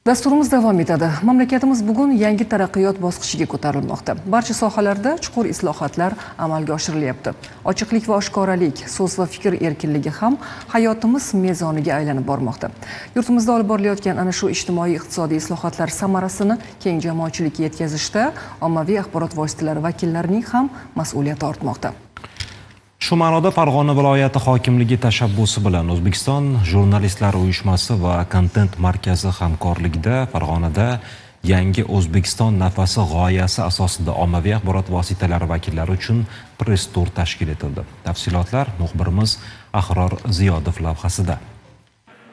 Dasturimiz davom etadi. Mamlakatimiz bugun yangi taraqqiyot bosqichiga ko'tarilmoqda. Barcha sohalarda chuqur islohotlar amalga oshirilyapti. Ochiqlik va oshkoralik, so'z va fikr erkinligi ham hayotimiz mezoniga aylanib bormoqda. Yurtimizda olib borilayotgan ana shu ijtimoiy-iqtisodiy islohotlar samarasini keng jamoatchilikka yetkazishda ommaviy axborot vositalari vakillarining ham mas'uliyati ortmoqda. Shu ma'noda Farg'ona viloyati hokimligi tashabbusi bilan O'zbekiston Jurnalistlari uyushmasi va Kontent markazi hamkorligida Farg'onada yangi O'zbekiston nafasi g'oyasi asosida ommaviy axborot vositalari vakillari uchun press tur tashkil etildi. Tafsilotlar muxbirimiz Ahror Ziyodov lavhasida.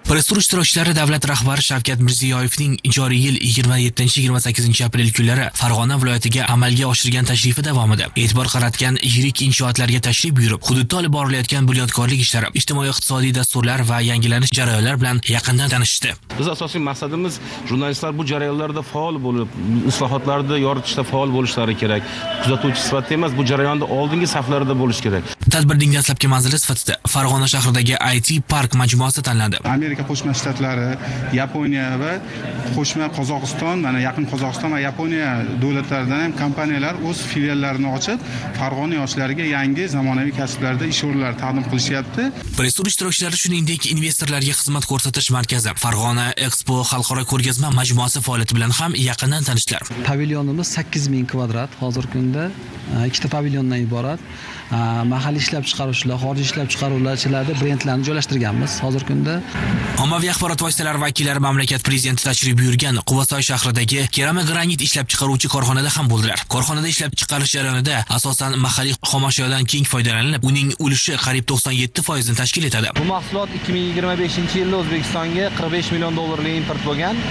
Press-tur ishtirokchilari davlat rahbari Shavkat Mirziyoyevning joriy yil 27-28 aprel kunlari Farg'ona viloyatiga amalga oshirgan tashrifi davomida e'tibor qaratgan yirik inshootlarga tashrif buyurib, hududda olib borilayotgan bunyodkorlik ishlari, ijtimoiy-iqtisodiy dasturlar va yangilanish jarayonlari bilan yaqindan tanishdi. Biz asosiy maqsadimiz jurnalistlar bu jarayonlarda faol bo'lib, islohotlarda yoritishda faol bo'lishlari kerak. Kuzatuvchi sifatida emas, bu jarayonda oldingi saflarda bo'lish kerak. Tadbirning dastlabki manzili sifatida Farg'ona shahridagi IT Park majmuasi tanlandi. Amerika Qo'shma Shtatlari, Yaponiya va Qo'shma Qozog'iston, mana yaqin Qozog'iston va Yaponiya davlatlaridan ham kompaniyalar o'z filiallarini ochib, Farg'ona yoshlariga yangi zamonaviy kasblarda ish o'rinlari taqdim qilishyapti. Press-tur ishtirokchilari shuningdek investorlarga xizmat ko'rsatish markazi, Farg'ona Expo xalqaro ko'rgazma majmuasi faoliyati bilan ham yaqindan tanishdilar. Pavilyonimiz 8000 kvadrat, hozirgi kunda ikkita pavilyondan iborat. Mahalliy ishlab chiqaruvchilar, xorijiy ishlab chiqaruvchilarning brendlarini joylashtirganmiz hozirgi kunda. Ommaviy axborot vositalari vakillari mamlakat prezidenti tashrif buyurgan Quvasoy shahridagi keramogranit ishlab chiqaruvchi korxonada ham bo'ldilar. Korxonada ishlab chiqarish jarayonida asosan mahalliy xomashyodan keng foydalanilib, uning ulushi qariyb 97% ni tashkil etadi. Bu mahsulot 2025-yilda O'zbekistonga 45 million dollarlik import bo'lgan.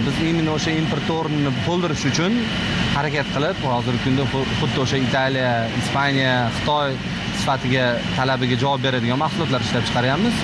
Biz imенно o'sha importni to'ldirish uchun harakat qilib, hozirgi kunda xuddi o'sha Italiya, Ispaniya, Xitoy sifatiga talabiga javob beradigan mahsulotlar ishlab chiqaryapmiz.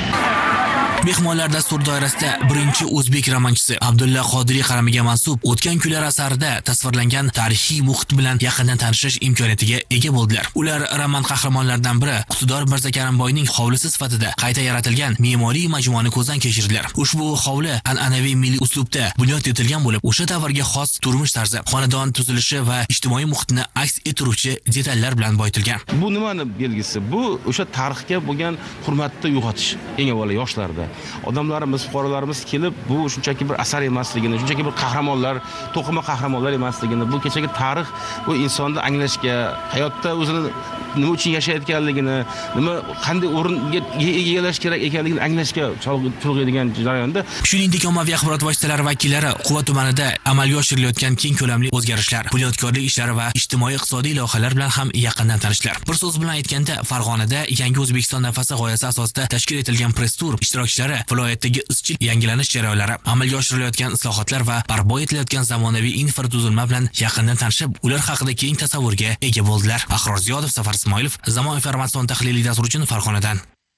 Mehmonlar dastur doirasida birinchi o'zbek romanchisi Abdulla Qodiriy qalamiga mansub o'tgan kunlar asarida tasvirlangan tarixiy muhit bilan yaqindan tanishish imkoniyatiga ega bo'ldilar. Ular roman qahramonlaridan biri Iqtidor Mirzakarimboyning hovlisi sifatida qayta yaratilgan me'moriy majmuani ko'zdan kechirdilar. Ushbu hovli an'anaviy milliy uslubda bunyod etilgan bo'lib, o'sha davrga xos turmush tarzi, xonadon tuzilishi va ijtimoiy muhitni aks ettiruvchi detallar bilan boyitilgan. Bu nimani belgisi? Bu o'sha tarixga bo'lgan hurmatni uyg'otish, eng avvalo yoshlarda. Odamlarimiz, fuqarolarimiz kelib, bu shunchaki bir asar emasligini, shunchaki bir qahramonlar, to'qima qahramonlar emasligini, bu kechagi tarix bu insonni anglashga, hayotda o'zini nima uchun yashayotganligini, qanday o'ringa egallash kerak ekanligini anglashga chulg'aydigan jarayonda. Shuningdek, ommaviy axborot vositalari vakillari Quva tumanida amalga oshirilayotgan keng ko'lamli o'zgarishlar, bunyodkorlik ishlari va ijtimoiy-iqtisodiy loyihalar bilan ham yaqindan tanishdilar. Bir so'z bilan aytganda, Farg'onada yangi O'zbekiston nafasi g'oyasi asosida tashkil etilgan press-tur ishtirokchilari viloyatdagi izchil yangilanish jarayonlari, amalga oshirilayotgan islohotlar va barpo etilayotgan zamonaviy infratuzilma bilan yaqindan tanishib, ular haqida keng tasavvurga ega bo'ldilar. Ahror Ziyodov, Safar Ismoilov, Zamon informatsion tahliliy dasturi uchun Farg'onadan.